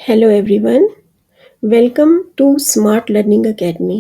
Hello everyone, welcome to smart learning academy.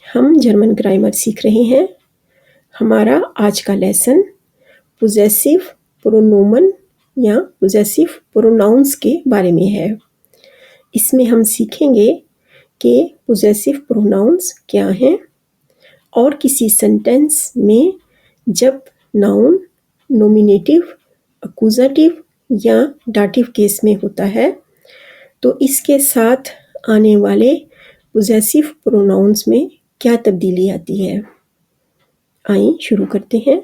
हम German grammar सीख रहे हैं। हमारा आज का लेसन पोजेसिव प्रोनोमन या पोजेसिव प्रोनाउंस के बारे में है। इसमें हम सीखेंगे कि पोजेसिव प्रोनाउंस क्या हैं और किसी सेंटेंस में जब नाउन नोमिनेटिव, अक्यूजेटिव या डाटिव केस में होता है तो इसके साथ आने वाले पोजेसिव प्रोनाउंस में क्या तब्दीली आती है। आइए शुरू करते हैं।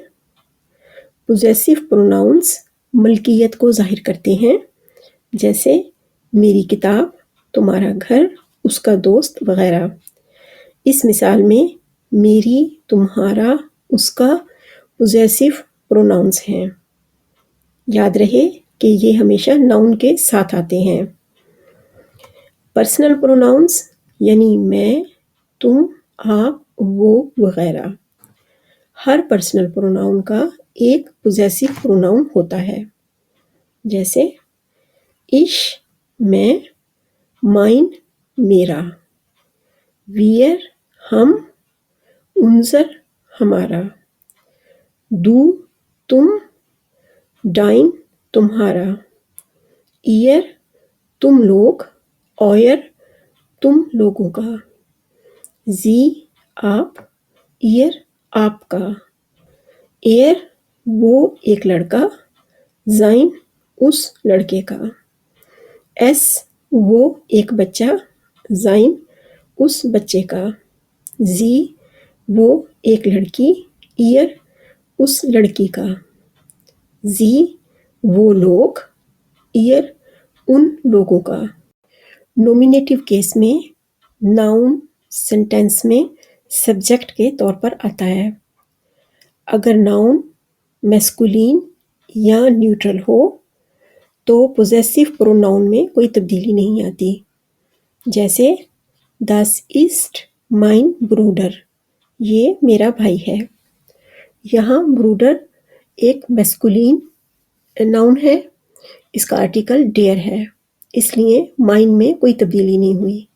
पोजेसिव प्रोनाउंस मलकियत को जाहिर करते हैं, जैसे मेरी किताब, तुम्हारा घर, उसका दोस्त वगैरह। इस मिसाल में मेरी, तुम्हारा, उसका पोजेसिव प्रोनाउंस हैं। याद रहे कि ये हमेशा नाउन के साथ आते हैं। पर्सनल प्रोनाउंस यानी मैं, तुम, आप, वो वगैरह। हर पर्सनल प्रोनाउन का एक पोजेसिव प्रोनाउन होता है, जैसे इश मैं, माइन मेरा, वियर हम, उनजर हमारा, दू तुम, डाइन तुम्हारा, ईयर तुम लोग, ऑयर तुम लोगों का, जी आप, ईयर आपका, एयर वो एक लड़का, जाइन उस लड़के का, एस वो एक बच्चा, जाइन उस बच्चे का, जी वो एक लड़की, ईयर उस लड़की का, जी वो लोग, ईयर उन लोगों का। नोमिनेटिव केस में नाउन सेंटेंस में सब्जेक्ट के तौर पर आता है। अगर नाउन मैस्कुलिन या न्यूट्रल हो तो पोजेसिव प्रोनाउन में कोई तब्दीली नहीं आती, जैसे दस इस्ट माइन ब्रूडर, ये मेरा भाई है। यहाँ ब्रूडर एक मैस्कुलिन नाउन है, इसका आर्टिकल डेयर है, इसलिए माइन में कोई तब्दीली नहीं हुई।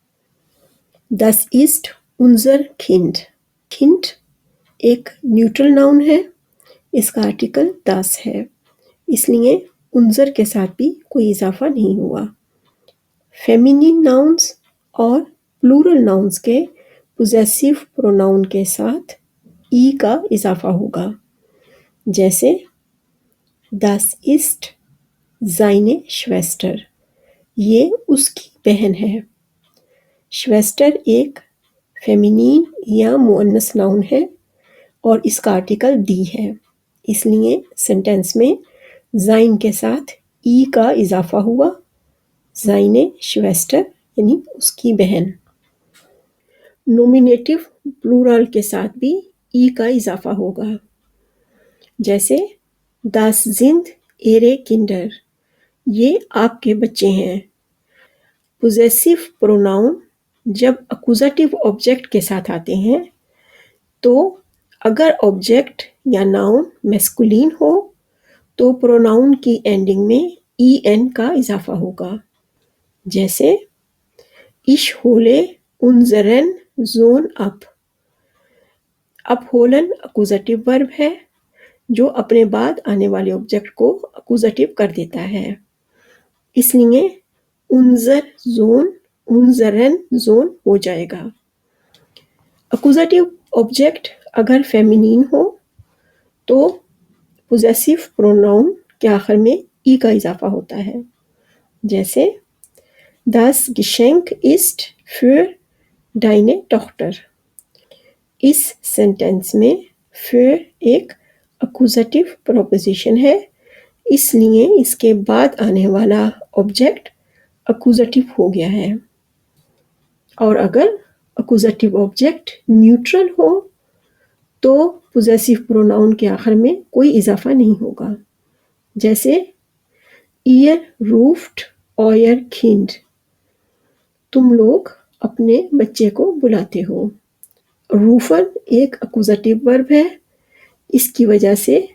दस ईस्ट उनजर खिंड, खिंड एक न्यूट्रल नाउन है, इसका आर्टिकल दास है, इसलिए उनजर के साथ भी कोई इजाफा नहीं हुआ। फेमिनिन नाउन्स और प्लूरल नाउन्स के पोजेसिव प्रोनाउन के साथ ई का इजाफा होगा, जैसे दास इस्ट जाइने श्वेस्टर, ये उसकी बहन है। श्वेस्टर एक फेमिनिन या मुअन्नस नाउन है और इसका आर्टिकल दी है, इसलिए सेंटेंस में जाइन के साथ ई का इजाफा हुआ, जाइने श्वेस्टर यानी उसकी बहन। नोमिनेटिव प्लूरल के साथ भी ई का इजाफा होगा, जैसे दास जिंद एरे किंडर, ये आपके बच्चे हैं। पोजेसिव प्रोनाउन जब अक्यूजेटिव ऑब्जेक्ट के साथ आते हैं तो अगर ऑब्जेक्ट या नाउन मैस्कुलिन हो तो प्रोनाउन की एंडिंग में ई एन का इजाफा होगा, जैसे इश होले उनजरन जोन अप। अब होलन अक्यूजेटिव वर्ब है जो अपने बाद आने वाले ऑब्जेक्ट को अक्यूजेटिव कर देता है, इसलिए उनजर जोन उनजरन जोन हो जाएगा। अक्यूजेटिव ऑब्जेक्ट अगर फेमिनिन हो तो पोजेसिव प्रोनाउन के आखिर में ई का इजाफा होता है, जैसे Das Geschenk ist für deine Tochter। इस सेंटेंस में für एक अक्यूजेटिव प्रोपोजिशन है, इसलिए इसके बाद आने वाला ऑब्जेक्ट अक्यूजेटिव हो गया है। और अगर अक्यूजेटिव ऑब्जेक्ट न्यूट्रल हो तो पोजेसिव प्रोनाउन के आखिर में कोई इजाफा नहीं होगा, जैसे ईयर रूफ्ड ऑयर खिंड, तुम लोग अपने बच्चे को बुलाते हो। रूफन एक अक्यूजेटिव वर्ब है, इसकी वजह से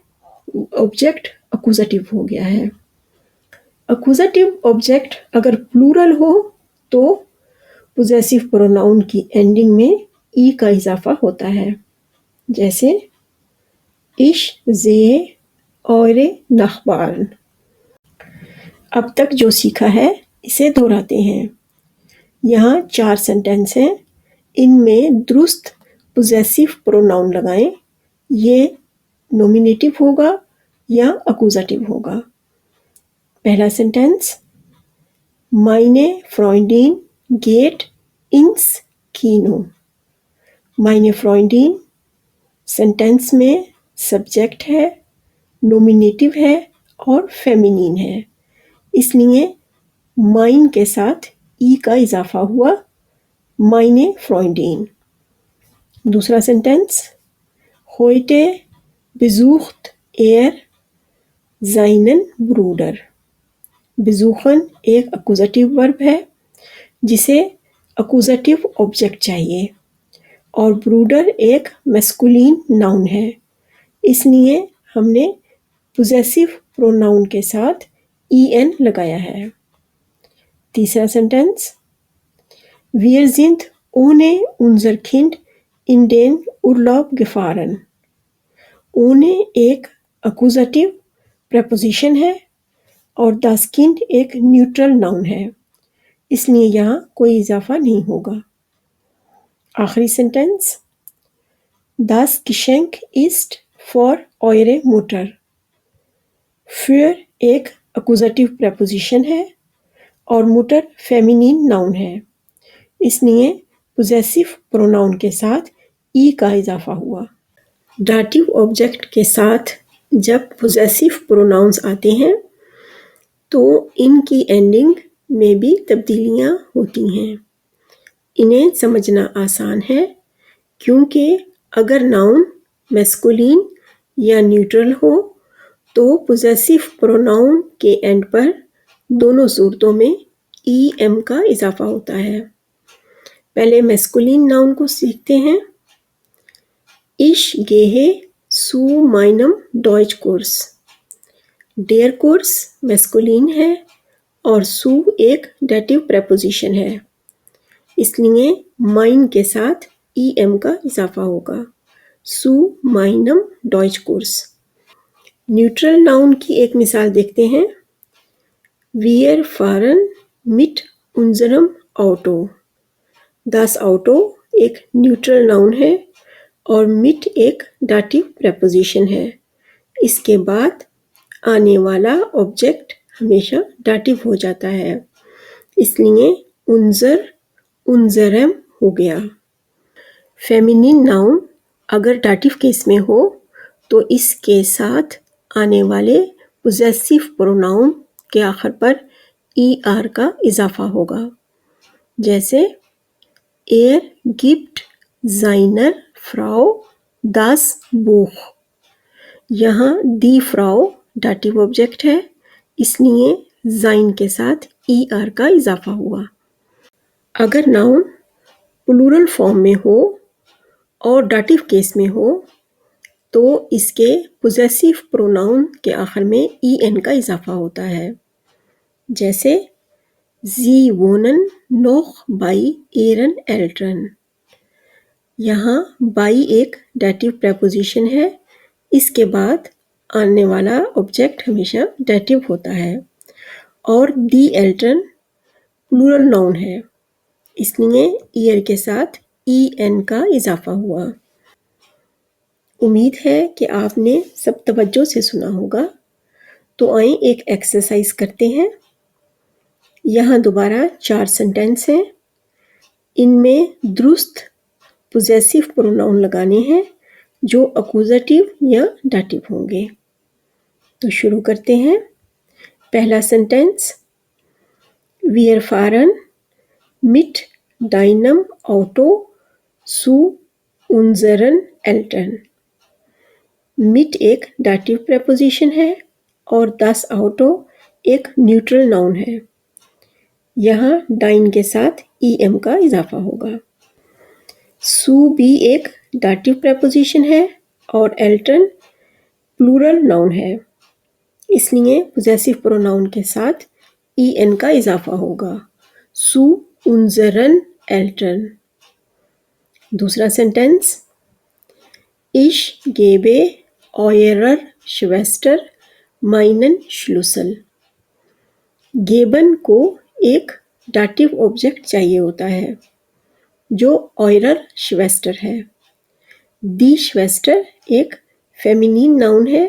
ऑब्जेक्ट अक्यूजेटिव हो गया है। अक्यूजेटिव ऑब्जेक्ट अगर प्लूरल हो तो पोजेसिव प्रोनाउन की एंडिंग में ई का इजाफा होता है, जैसे इश जे और नखबान। अब तक जो सीखा है इसे दोहराते हैं। यहाँ 4 सेंटेंस हैं, इनमें दुरुस्त पोजेसिव प्रोनाउन लगाएं। ये नॉमिनेटिव होगा या अक्यूजेटिव होगा। पहला sentence, meine Freundin geht ins Kino। meine Freundin sentence में सब्जेक्ट है, नॉमिनेटिव है और फेमिनिन है, इसलिए माइन के साथ ई का इजाफा हुआ, meine Freundin। दूसरा sentence, heute besucht er seinen Bruder। besuchen एक अक्यूजेटिव वर्ब है जिसे अक्यूजेटिव ऑब्जेक्ट चाहिए, और ब्रूडर एक मैस्कुलिन नाउन है, इसलिए हमने पोजेसिव प्रोनाउन के साथ en लगाया है। तीसरा sentence, wir sind ohne unser Kind in den Urlaub gefahren। ohne एक अक्यूजेटिव प्रेपोजिशन है और das Kind एक न्यूट्रल नाउन है, इसलिए यहाँ कोई इजाफा नहीं होगा। आखिरी sentence, das Geschenk ist für eure Mutter। für एक अक्यूजेटिव प्रेपोजिशन है और मुटर फेमिनिन नाउन है, इसलिए पोजेसिव प्रोनाउन के साथ ई का इजाफा हुआ। डाटिव ऑब्जेक्ट के साथ जब पोजेसिव प्रोनाउंस आते हैं तो इनकी एंडिंग में भी तब्दीलियां होती हैं। इन्हें समझना आसान है क्योंकि अगर नाउन मैस्कुलिन या न्यूट्रल हो तो पोजेसिव प्रोनाउन के एंड पर दोनों सूरतों में ई एम का इजाफा होता है। पहले मैस्कुलिन नाउन को सीखते हैं। Ich gehe zu meinem Deutschkurs। डेयर कोर्स मैस्कुलिन है और सू एक डेटिव प्रेपोजिशन है, इसलिए माइन के साथ ई एम का इजाफा होगा, सू माइनम डॉइच कोर्स। न्यूट्रल नाउन की एक मिसाल देखते हैं। Wir fahren mit unserem Auto। das Auto एक न्यूट्रल नाउन है और mit एक डाटिव प्रेपोजिशन है, इसके बाद आने वाला ऑब्जेक्ट हमेशा डाटिव हो जाता है, इसलिए उन्जर उन्जरम हो गया। फेमिनिन नाउन अगर डाटिव केस में हो तो इसके साथ आने वाले पोजेसिव प्रोनाउन के आखिर पर ई आर का इजाफा होगा, जैसे er gibt seiner Frau das Buch। यहाँ दी फ्राउ डाटिव ऑब्जेक्ट है, इसलिए जाइन के साथ ई आर का इजाफा हुआ। अगर नाउन प्लूरल फॉर्म में हो और डाटिव केस में हो तो इसके पोजेसिव प्रोनाउन के आखिर में ई एन का इजाफा होता है, जैसे Sie wohnen noch bei ihren Eltern। यहाँ बाई एक डेटिव प्रेपोजिशन है, इसके बाद आने वाला ऑब्जेक्ट हमेशा डेटिव होता है, और दी एल्टन प्लूरल नाउन है, इसलिए ईयर के साथ ई एन का इजाफा हुआ। उम्मीद है कि आपने सब तवज्जो से सुना होगा। तो आए एक एक्सरसाइज करते हैं। यहाँ दोबारा 4 सेंटेंस हैं, इनमें दुरुस्त पोजेसिव प्रोनाउन लगाने हैं जो अक्यूजेटिव या डाटिव होंगे। तो शुरू करते हैं। पहला sentence, Wir fahren mit deinem Auto zu unseren Eltern। mit एक डाटिव प्रेपोजिशन है और das Auto एक न्यूट्रल नाउन है, यहाँ डाइन के साथ ई एम का इजाफा होगा। सू भी एक डाटिव प्रेपोजिशन है और एल्टन प्लूरल नाउन है, इसलिए पोजेसिव प्रोनाउन के साथ ای این کا اضافہ ہوگا. سو انزرن ایلٹرن. دوسرا sentence, Ich gebe eurer Schwester meinen Schlüssel. Given کو ایک ڈاٹیو آبجیکٹ چاہیے ہوتا ہے جو eurer Schwester ہے. دی Schwester ایک فیمینین ناؤن ہے،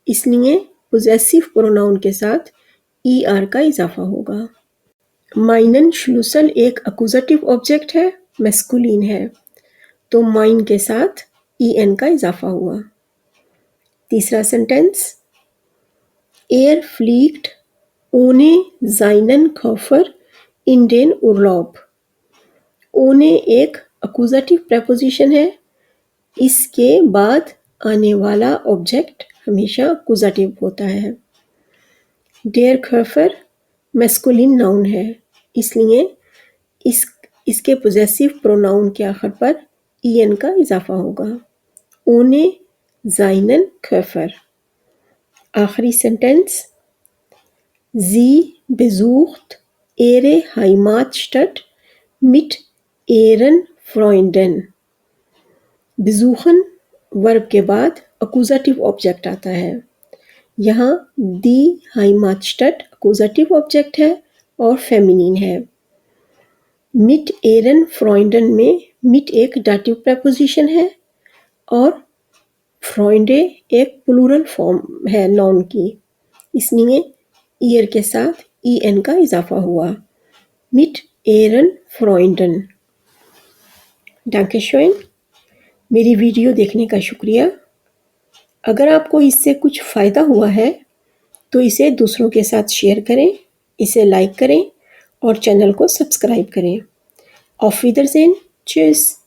اس لیے پوزیسو پروناؤن کے ساتھ ای آر کا اضافہ ہوگا. meinen Schlüssel ایک اکوزیٹو آبجیکٹ ہے، میسکولین ہے، تو مائن کے ساتھ ای این کا اضافہ ہوا. تیسرا sentence, Er fliegt ohne seinen Koffer in den Urlaub. ohne ایک اکوزیٹو پریپوزیشن ہے، اس کے بعد آنے والا آبجیکٹ ہمیشہ اکوزیٹو ہوتا ہے. Der Koffer میسکولین ناؤن ہے، اس لیے اس کے پوزیسو پروناؤن کے آخر پر ای این کا اضافہ ہوگا. ohne seinen Koffer. آخری sentence, Sie besucht ihre Heimatstadt mit ihren Freunden. besuchen ورب کے بعد اکوزیٹو آبجیکٹ آتا ہے. یہاں دی Heimatstadt اکوزیٹو آبجیکٹ ہے اور فیمینین ہے. mit ihren Freunden میں mit ایک ڈاٹیو پریپوزیشن ہے اور فرائنڈے ایک پلورل فارم ہے ناؤن کی، اس لیے ایئر کے ساتھ ای این کا اضافہ ہوا. mit ihren Freunden. ڈانکے شوین. میری ویڈیو دیکھنے کا شکریہ. اگر آپ کو اس سے کچھ فائدہ ہوا ہے تو اسے دوسروں کے ساتھ شیئر کریں، اسے لائک کریں اور چینل کو سبسکرائب کریں. auf Wiedersehen. Tschüss.